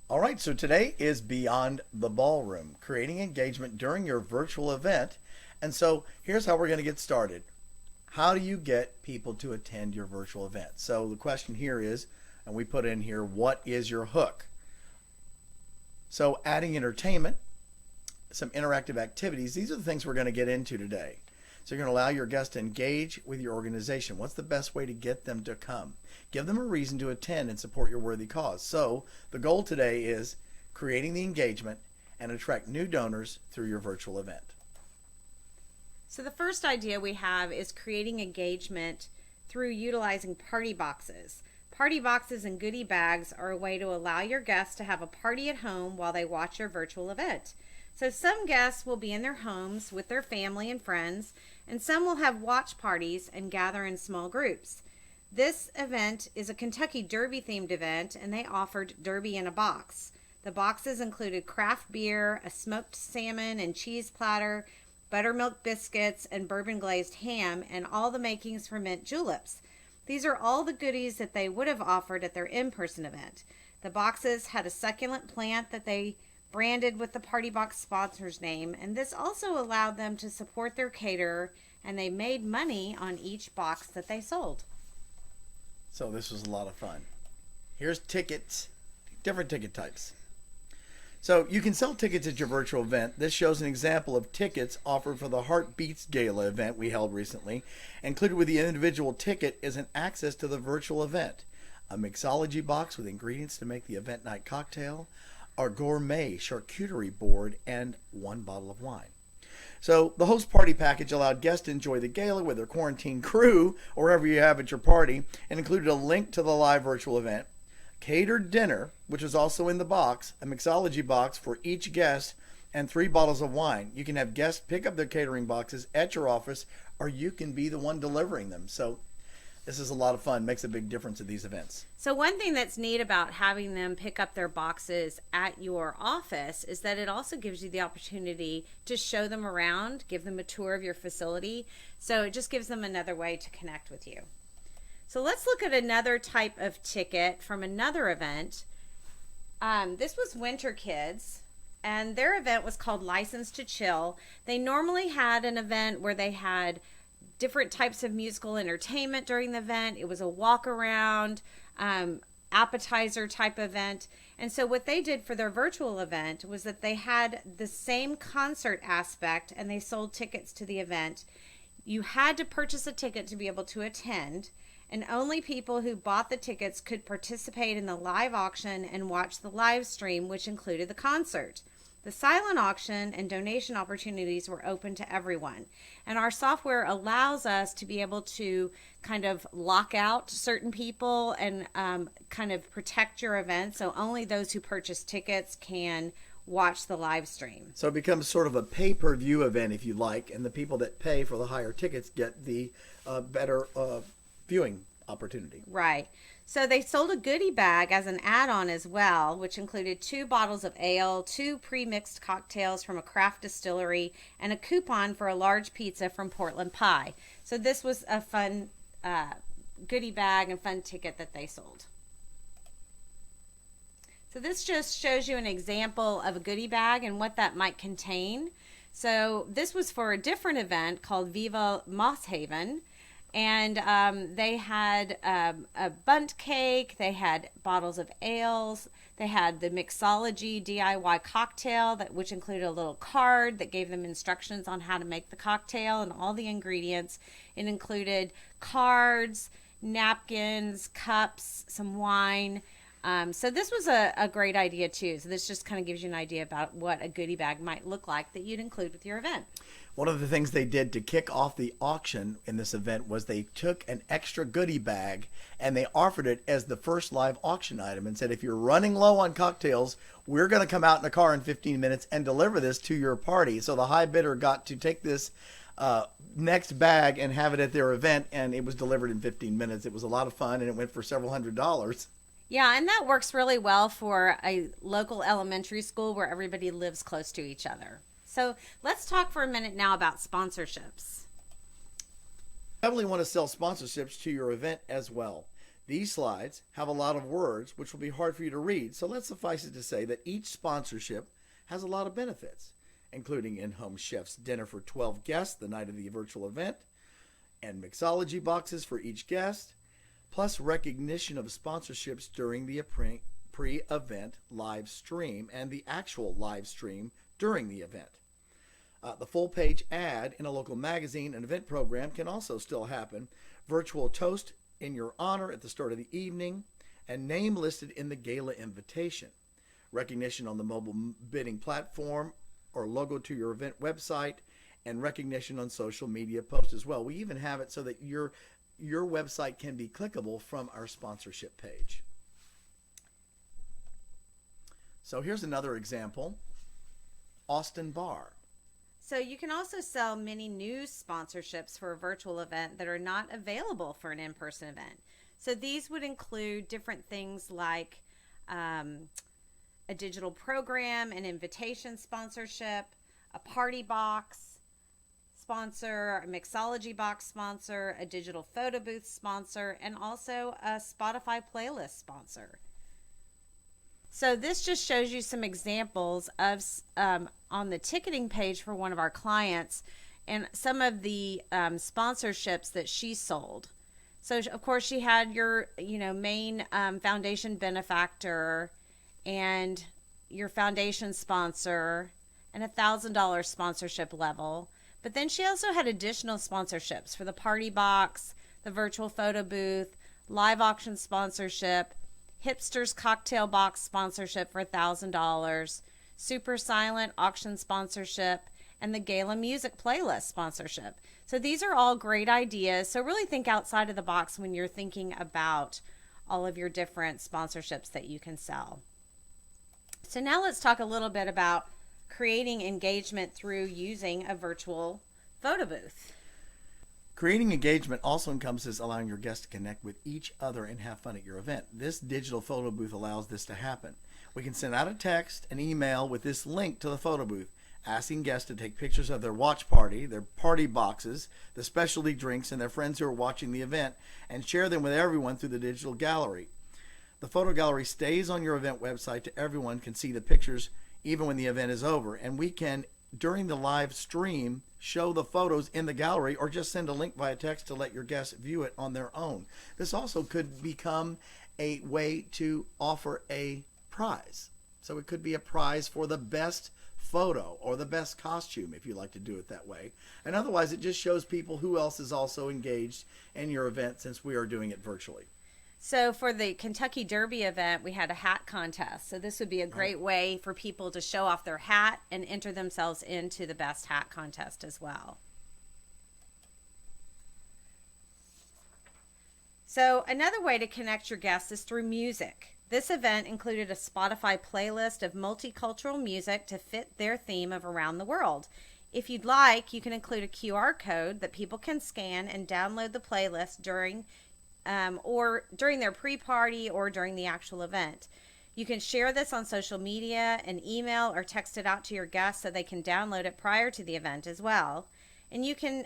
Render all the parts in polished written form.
All right, so today is Beyond the Ballroom, creating engagement during your virtual event. And so here's how we're going to get started. How do you get people to attend your virtual event? So the question here is, and we put in here, what is your hook? So adding entertainment, some interactive activities, these are the things we're going to get into today. So you're going to allow your guests to engage with your organization. What's the best way to get them to come? Give them a reason to attend and support your worthy cause. So the goal today is creating the engagement and attract new donors through your virtual event. So the first idea we have is creating engagement through utilizing party boxes. Party boxes and goodie bags are a way to allow your guests to have a party at home while they watch your virtual event. So some guests will be in their homes with their family and friends, and some will have watch parties and gather in small groups. This event is a Kentucky Derby themed event, and they offered Derby in a box. The boxes included craft beer, a smoked salmon and cheese platter, buttermilk biscuits, and bourbon glazed ham, and all the makings for mint juleps. These are all the goodies that they would have offered at their in-person event. The boxes had a succulent plant that they branded with the Party Box sponsor's name, and this also allowed them to support their caterer, and they made money on each box that they sold. So this was a lot of fun. Here's tickets, different ticket types. So you can sell tickets at your virtual event. This shows an example of tickets offered for the Heartbeats Gala event we held recently. Included with the individual ticket is an access to the virtual event, a mixology box with ingredients to make the event night cocktail, our gourmet charcuterie board, and one bottle of wine. So the host party package allowed guests to enjoy the gala with their quarantine crew or wherever you have at your party, and included a link to the live virtual event, catered dinner, which was also in the box, a mixology box for each guest, and 3 bottles of wine. You can have guests pick up their catering boxes at your office, or you can be the one delivering them. So this is a lot of fun. Makes a big difference at these events. So one thing that's neat about having them pick up their boxes at your office is that it also gives you the opportunity to show them around, give them a tour of your facility. So it just gives them another way to connect with you. So let's look at another type of ticket from another event. This was Winter Kids, and their event was called License to Chill. They normally had an event where they had different types of musical entertainment during the event. It was a walk around, appetizer type event. And so what they did for their virtual event was that they had the same concert aspect, and they sold tickets to the event. You had to purchase a ticket to be able to attend, and only people who bought the tickets could participate in the live auction and watch the live stream, which included the concert. The silent auction and donation opportunities were open to everyone. And our software allows us to be able to kind of lock out certain people and kind of protect your event. So only those who purchase tickets can watch the live stream. So it becomes sort of a pay-per-view event, if you like, and the people that pay for the higher tickets get the better viewing opportunity. Right. So they sold a goodie bag as an add-on as well, which included 2 bottles of ale, 2 pre-mixed cocktails from a craft distillery, and a coupon for a large pizza from Portland Pie. So this was a fun goodie bag and fun ticket that they sold. So this just shows you an example of a goodie bag and what that might contain. So this was for a different event called Viva Moss Haven. And they had a bundt cake, they had bottles of ales, they had the Mixology DIY cocktail, which included a little card that gave them instructions on how to make the cocktail and all the ingredients. It included cards, napkins, cups, some wine. So this was a great idea too. So this just kind of gives you an idea about what a goodie bag might look like that you'd include with your event. One of the things they did to kick off the auction in this event was they took an extra goodie bag and they offered it as the first live auction item and said, if you're running low on cocktails, we're going to come out in a car in 15 minutes and deliver this to your party. So the high bidder got to take this next bag and have it at their event, and it was delivered in 15 minutes. It was a lot of fun, and it went for several $100s. Yeah, and that works really well for a local elementary school where everybody lives close to each other. So let's talk for a minute now about sponsorships. Definitely want to sell sponsorships to your event as well. These slides have a lot of words which will be hard for you to read, so let's suffice it to say that each sponsorship has a lot of benefits, including in-home chef's dinner for 12 guests the night of the virtual event, and mixology boxes for each guest, plus recognition of sponsorships during the pre-event live stream and the actual live stream during the event. The full-page ad in a local magazine and event program can also still happen. Virtual toast in your honor at the start of the evening, and name listed in the gala invitation. Recognition on the mobile bidding platform or logo to your event website, and recognition on social media posts as well. We even have it so that your website can be clickable from our sponsorship page. So here's another example. Austin Bar. So you can also sell many news sponsorships for a virtual event that are not available for an in-person event. So these would include different things like a digital program, an invitation sponsorship, a party box sponsor, a Mixology Box sponsor, a digital photo booth sponsor, and also a Spotify playlist sponsor. So this just shows you some examples of on the ticketing page for one of our clients and some of the sponsorships that she sold. So of course she had your main foundation benefactor and your foundation sponsor and $1,000 sponsorship level. But then she also had additional sponsorships for the party box, the virtual photo booth, live auction sponsorship, Hipsters cocktail box sponsorship for $1,000, super silent auction sponsorship, and the gala music playlist sponsorship. So these are all great ideas. So really think outside of the box when you're thinking about all of your different sponsorships that you can sell. So now let's talk a little bit about creating engagement through using a virtual photo booth. Creating engagement also encompasses allowing your guests to connect with each other and have fun at your event. This digital photo booth allows this to happen. We can send out a text, an email with this link to the photo booth, asking guests to take pictures of their watch party, their party boxes, the specialty drinks, and their friends who are watching the event, and share them with everyone through the digital gallery. The photo gallery stays on your event website to everyone can see the pictures even when the event is over, and we can, during the live stream, show the photos in the gallery or just send a link via text to let your guests view it on their own. This also could become a way to offer a prize. So it could be a prize for the best photo or the best costume if you like to do it that way. And otherwise it just shows people who else is also engaged in your event since we are doing it virtually. So for the Kentucky Derby event, we had a hat contest. So this would be a great way for people to show off their hat and enter themselves into the best hat contest as well. So another way to connect your guests is through music. This event included a Spotify playlist of multicultural music to fit their theme of around the world. If you'd like, you can include a QR code that people can scan and download the playlist during their pre-party or during the actual event. You can share this on social media, an email, or text it out to your guests so they can download it prior to the event as well. And you can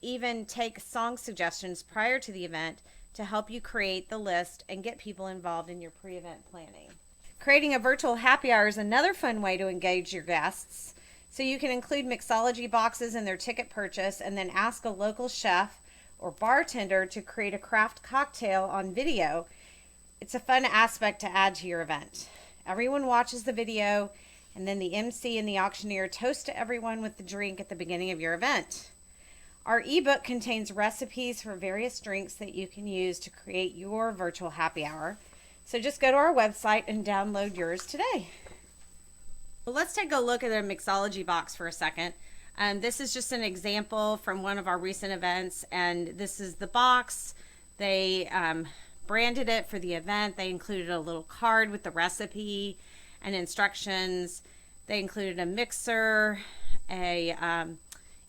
even take song suggestions prior to the event to help you create the list and get people involved in your pre-event planning. Creating a virtual happy hour is another fun way to engage your guests. So you can include mixology boxes in their ticket purchase and then ask a local chef or bartender to create a craft cocktail on video. It's a fun aspect to add to your event. Everyone watches the video, and then the MC and the auctioneer toast to everyone with the drink at the beginning of your event. Our ebook contains recipes for various drinks that you can use to create your virtual happy hour. So just go to our website and download yours today. Well, let's take a look at a mixology box for a second. This is just an example from one of our recent events, and this is the box. They branded it for the event. They included a little card with the recipe and instructions. They included a mixer, the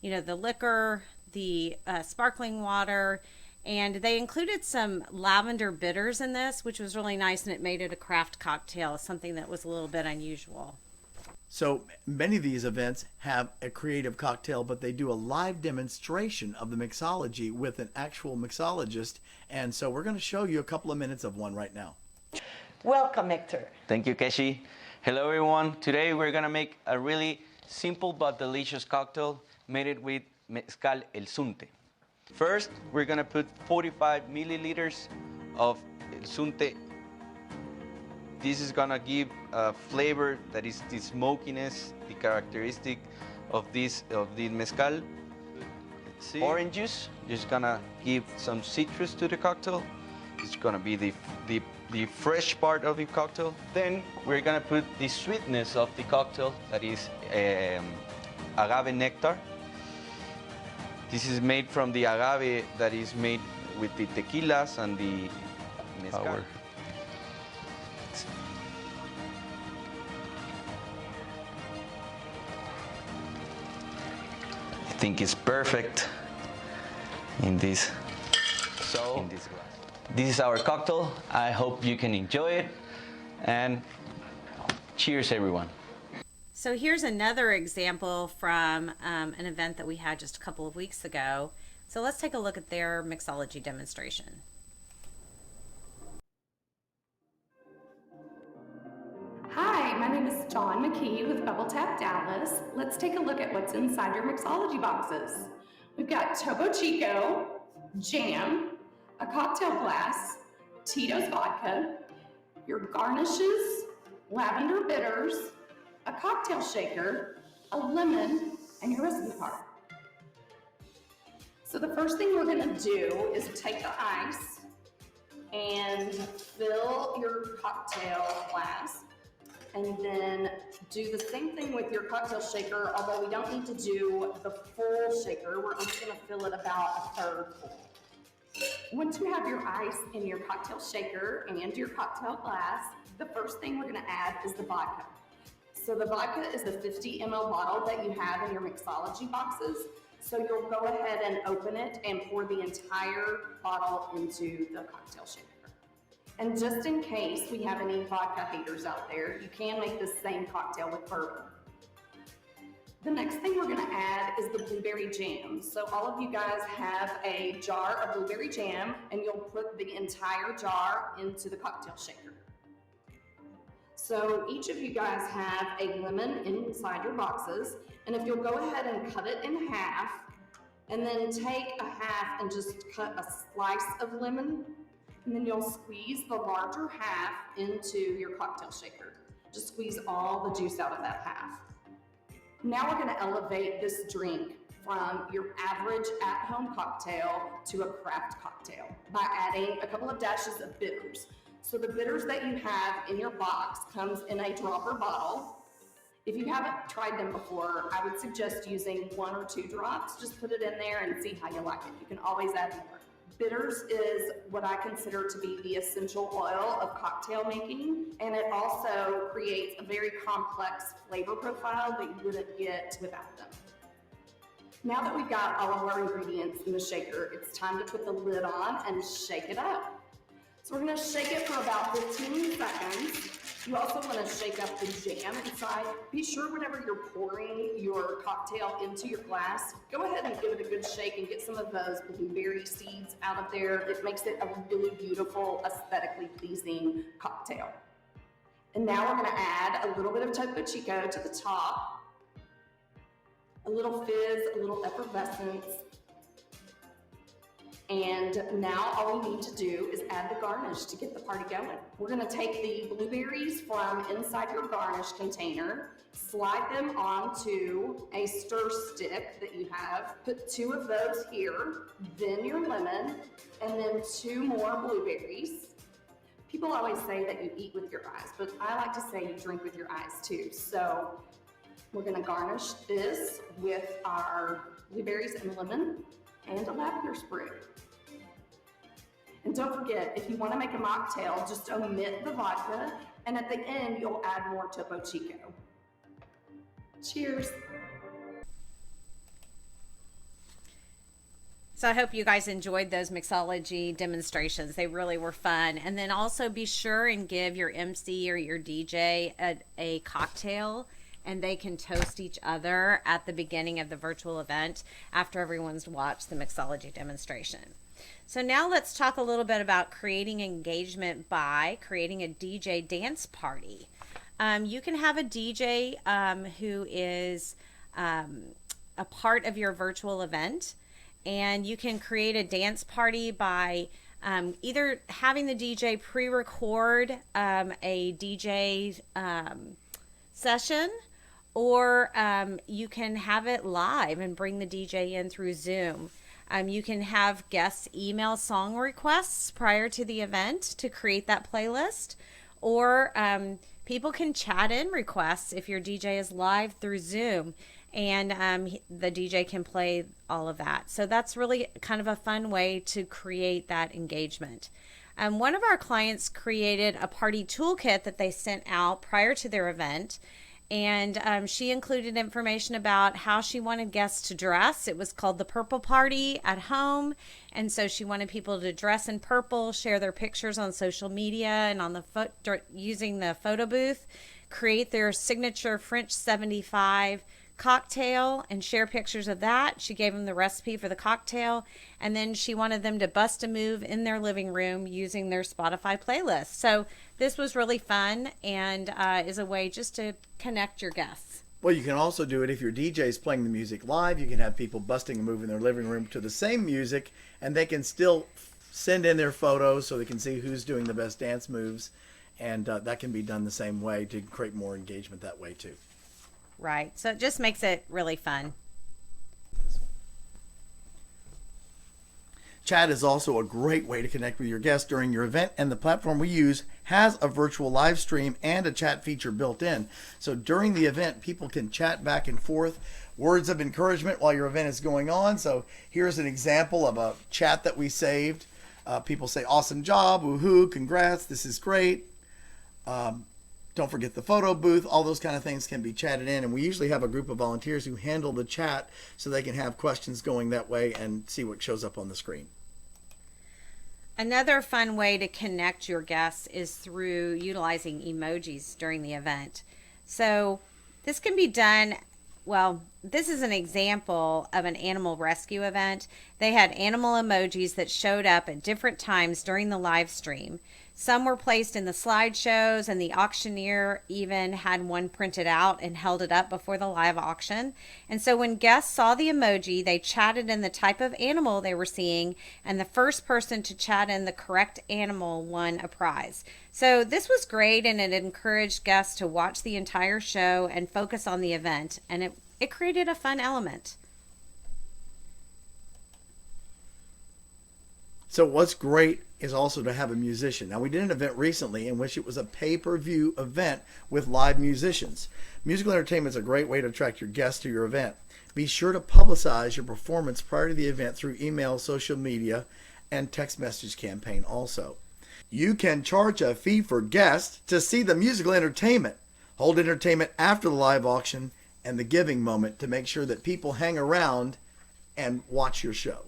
liquor, the sparkling water, and they included some lavender bitters in this, which was really nice, and it made it a craft cocktail, something that was a little bit unusual. So many of these events have a creative cocktail, but they do a live demonstration of the mixology with an actual mixologist. And so we're going to show you a couple of minutes of one right now. Welcome, Hector. Thank you, Keshi. Hello, everyone. Today we're gonna make a really simple but delicious cocktail made with mezcal el sunte. First, we're gonna put 45 milliliters of el sunte. This is gonna give a flavor that is the smokiness, the characteristic of the mezcal. Orange juice, just gonna give some citrus to the cocktail. It's gonna be the fresh part of the cocktail. Then we're gonna put the sweetness of the cocktail, that is agave nectar. This is made from the agave that is made with the tequilas and the mezcal. I think it's perfect in this glass. This is our cocktail. I hope you can enjoy it, and cheers, everyone. So here's another example from an event that we had just a couple of weeks ago. So let's take a look at their mixology demonstration. Hi, my name is Dawn McKee with Bubble Tap Dallas. Let's take a look at what's inside your mixology boxes. We've got Topo Chico, jam, a cocktail glass, Tito's vodka, your garnishes, lavender bitters, a cocktail shaker, a lemon, and your recipe card. So the first thing we're gonna do is take the ice and fill your cocktail glass, and then do the same thing with your cocktail shaker, although we don't need to do the full shaker. We're just gonna fill it about a third full. Once you have your ice in your cocktail shaker and your cocktail glass, the first thing we're gonna add is the vodka. So the vodka is the 50 ml bottle that you have in your mixology boxes. So you'll go ahead and open it and pour the entire bottle into the cocktail shaker. And just in case we have any vodka haters out there, you can make this same cocktail with bourbon. The next thing we're gonna add is the blueberry jam. So all of you guys have a jar of blueberry jam, and you'll put the entire jar into the cocktail shaker. So each of you guys have a lemon inside your boxes, and if you'll go ahead and cut it in half, and then take a half and just cut a slice of lemon, and then you'll squeeze the larger half into your cocktail shaker. Just squeeze all the juice out of that half. Now we're gonna elevate this drink from your average at-home cocktail to a craft cocktail by adding a couple of dashes of bitters. So the bitters that you have in your box comes in a dropper bottle. If you haven't tried them before, I would suggest using 1 or 2 drops. Just put it in there and see how you like it. You can always add more. Bitters is what I consider to be the essential oil of cocktail making, and it also creates a very complex flavor profile that you wouldn't get without them. Now that we've got all of our ingredients in the shaker, it's time to put the lid on and shake it up. So we're gonna shake it for about 15 seconds. You also wanna shake up the jam inside. Be sure whenever you're pouring your cocktail into your glass, go ahead and give it a good shake and get some of those blueberry seeds out of there. It makes it a really beautiful, aesthetically pleasing cocktail. And now we're gonna add a little bit of Topo Chico to the top, a little fizz, a little effervescence. And now all we need to do is add the garnish to get the party going. We're gonna take the blueberries from inside your garnish container, slide them onto a stir stick that you have, put 2 of those here, then your lemon, and then 2 more blueberries. People always say that you eat with your eyes, but I like to say you drink with your eyes too. So we're gonna garnish this with our blueberries and lemon and a lavender sprig. And don't forget, if you want to make a mocktail, just omit the vodka, and at the end, you'll add more Topo Chico. Cheers. So I hope you guys enjoyed those mixology demonstrations. They really were fun. And then also be sure and give your MC or your DJ a cocktail and they can toast each other at the beginning of the virtual event after everyone's watched the mixology demonstration. So now let's talk a little bit about creating engagement by creating a DJ dance party. You can have a DJ who is a part of your virtual event, and you can create a dance party by either having the DJ pre-record a DJ session, or you can have it live and bring the DJ in through Zoom. You can have guests email song requests prior to the event to create that playlist, or people can chat in requests if your DJ is live through Zoom, and the DJ can play all of that. So that's really kind of a fun way to create that engagement. One of our clients created a party toolkit that they sent out prior to their event, and she included information about how she wanted guests to dress. It was called the Purple Party at Home, and so she wanted people to dress in purple, share their pictures on social media and on the using the photo booth, create their signature French 75 cocktail and share pictures of that. She gave them the recipe for the cocktail, and then she wanted them to bust a move in their living room using their Spotify playlist. So this was really fun, and is a way just to connect your guests. Well, you can also do it if your DJ is playing the music live. You can have people busting a move in their living room to the same music, and they can still send in their photos so they can see who's doing the best dance moves, and that can be done the same way to create more engagement that way too. Right. So it just makes it really fun. Chat is also a great way to connect with your guests during your event, and the platform we use has a virtual live stream and a chat feature built in. So during the event, people can chat back and forth, words of encouragement while your event is going on. So here's an example of a chat that we saved. People say, "Awesome job, woohoo, congrats, this is great. Don't forget the photo booth." All those kind of things can be chatted in, and we usually have a group of volunteers who handle the chat so they can have questions going that way and see what shows up on the screen. Another fun way to connect your guests is through utilizing emojis during the event. So this can be done, well, this is an example of an animal rescue event. They had animal emojis that showed up at different times during the live stream. Some were placed in the slideshows, and the auctioneer even had one printed out and held it up before the live auction. And so when guests saw the emoji, they chatted in the type of animal they were seeing, and the first person to chat in the correct animal won a prize. So this was great, and it encouraged guests to watch the entire show and focus on the event, and it created a fun element. So what's great is also to have a musician. Now, we did an event recently in which it was a pay-per-view event with live musicians. Musical entertainment is a great way to attract your guests to your event. Be sure to publicize your performance prior to the event through email, social media, and text message campaign also. You can charge a fee for guests to see the musical entertainment. Hold entertainment after the live auction and the giving moment to make sure that people hang around and watch your show.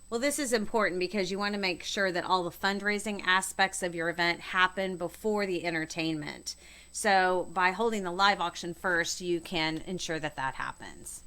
Well, this is important because you want to make sure that all the fundraising aspects of your event happen before the entertainment. So by holding the live auction first, you can ensure that that happens.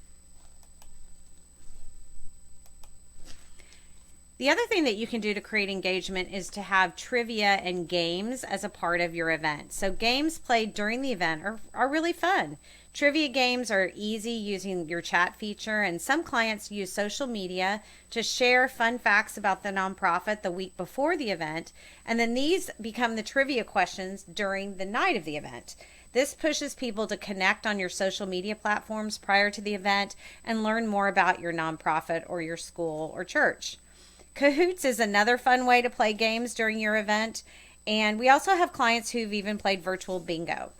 The other thing that you can do to create engagement is to have trivia and games as a part of your event. So games played during the event are really fun. Trivia games are easy using your chat feature, and some clients use social media to share fun facts about the nonprofit the week before the event, and then these become the trivia questions during the night of the event. This pushes people to connect on your social media platforms prior to the event and learn more about your nonprofit or your school or church. Cahoots is another fun way to play games during your event, and we also have clients who've even played virtual bingo.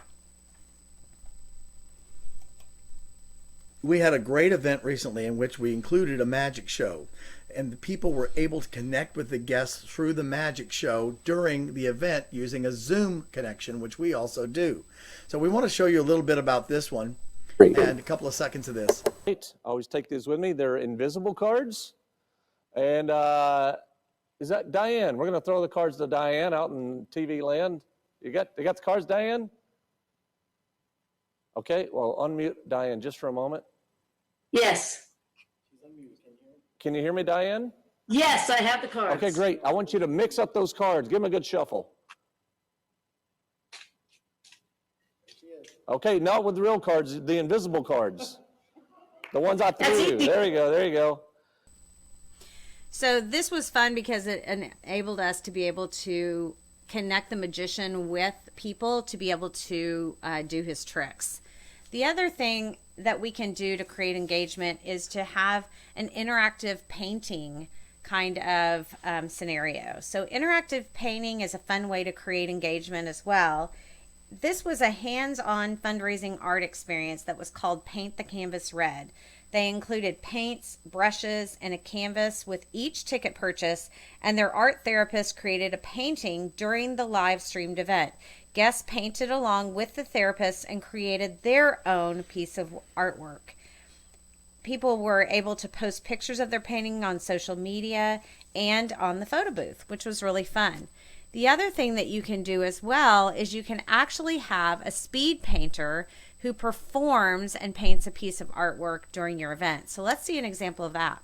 We had a great event recently in which we included a magic show, and the people were able to connect with the guests through the magic show during the event using a Zoom connection, which we also do. So we want to show you a little bit about this one and a couple of seconds of this. I always take these with me. They're invisible cards. And is that Diane? We're going to throw the cards to Diane out in TV land. You got the cards, Diane? Okay, well, unmute Diane just for a moment. Yes. Can you hear me, Diane? Yes, I have the cards. Okay, great. I want you to mix up those cards. Give them a good shuffle. Okay, not with the real cards, the invisible cards. The ones I threw you. There you go, there you go. So this was fun because it enabled us to be able to connect the magician with people to be able to do his tricks. The other thing that we can do to create engagement is to have an interactive painting kind of scenario. So interactive painting is a fun way to create engagement as well. This was a hands-on fundraising art experience that was called Paint the Canvas Red. They included paints, brushes, and a canvas with each ticket purchase, and their art therapist created a painting during the live streamed event. Guests painted along with the therapist and created their own piece of artwork. People were able to post pictures of their painting on social media and on the photo booth, which was really fun. The other thing that you can do as well is you can actually have a speed painter who performs and paints a piece of artwork during your event. So let's see an example of that.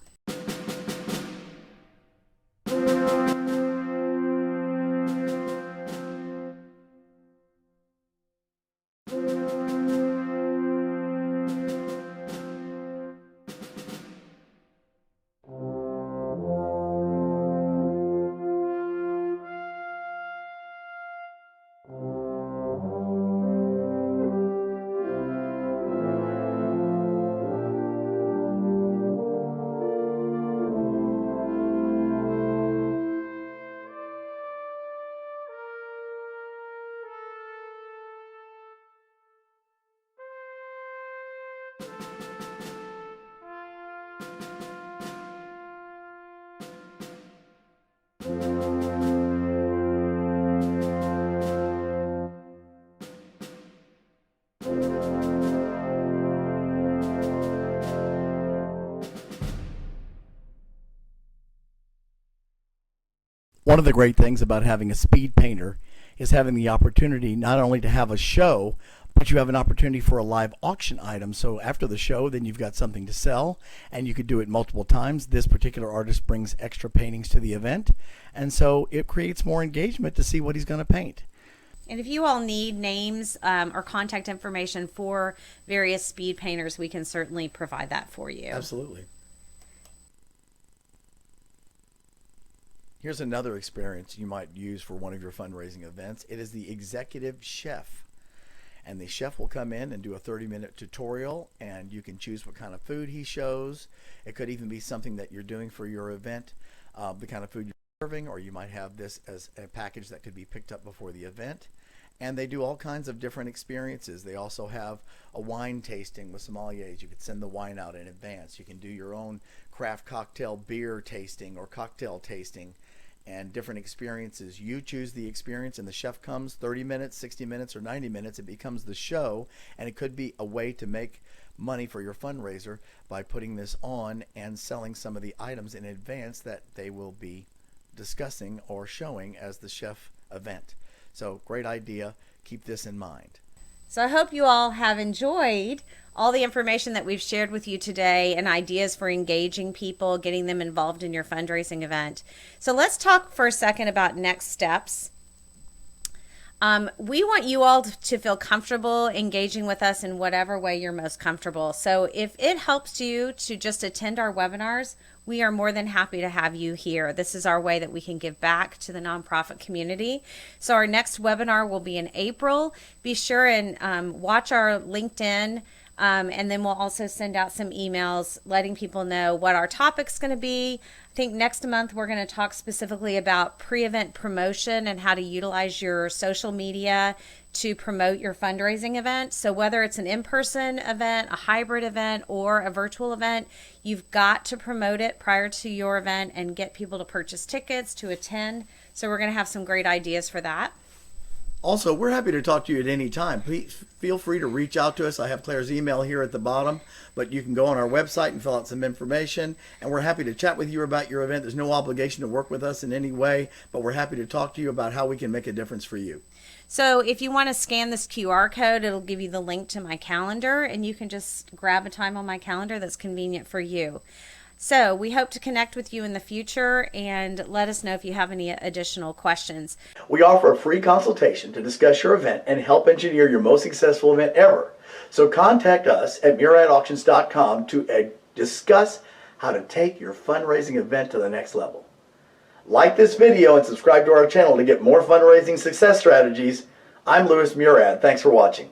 One of the great things about having a speed painter is having the opportunity not only to have a show, but you have an opportunity for a live auction item. So after the show, then you've got something to sell, and you could do it multiple times. This particular artist brings extra paintings to the event, and so it creates more engagement to see what he's going to paint. And if you all need names or contact information for various speed painters, we can certainly provide that for you. Absolutely. Here's another experience you might use for one of your fundraising events. It is the executive chef. And the chef will come in and do a 30-minute tutorial, and you can choose what kind of food he shows. It could even be something that you're doing for your event, the kind of food you're serving, or you might have this as a package that could be picked up before the event. And they do all kinds of different experiences. They also have a wine tasting with sommeliers. You could send the wine out in advance. You can do your own craft cocktail beer tasting or cocktail tasting and different experiences. You choose the experience, and the chef comes 30 minutes, 60 minutes, or 90 minutes. It becomes the show, and it could be a way to make money for your fundraiser by putting this on and selling some of the items in advance that they will be discussing or showing as the chef event. So great idea. Keep this in mind. So I hope you all have enjoyed all the information that we've shared with you today and ideas for engaging people, getting them involved in your fundraising event. So let's talk for a second about next steps. We want you all to feel comfortable engaging with us in whatever way you're most comfortable. So if it helps you to just attend our webinars, we are more than happy to have you here. This is our way that we can give back to the nonprofit community. So our next webinar will be in April. Be sure and watch our LinkedIn, and then we'll also send out some emails letting people know what our topic's going to be. I think next month we're going to talk specifically about pre-event promotion and how to utilize your social media to promote your fundraising event. So whether it's an in-person event, a hybrid event, or a virtual event, you've got to promote it prior to your event and get people to purchase tickets to attend. So we're going to have some great ideas for that. Also, we're happy to talk to you at any time. Please feel free to reach out to us. I have Claire's email here at the bottom, but you can go on our website and fill out some information, and we're happy to chat with you about your event. There's no obligation to work with us in any way, but we're happy to talk to you about how we can make a difference for you. So if you want to scan this QR code, it'll give you the link to my calendar, and you can just grab a time on my calendar that's convenient for you. So we hope to connect with you in the future, and let us know if you have any additional questions. We offer a free consultation to discuss your event and help engineer your most successful event ever. So contact us at muradauctions.com to discuss how to take your fundraising event to the next level. Like this video and subscribe to our channel to get more fundraising success strategies. I'm Louis Murad. Thanks for watching.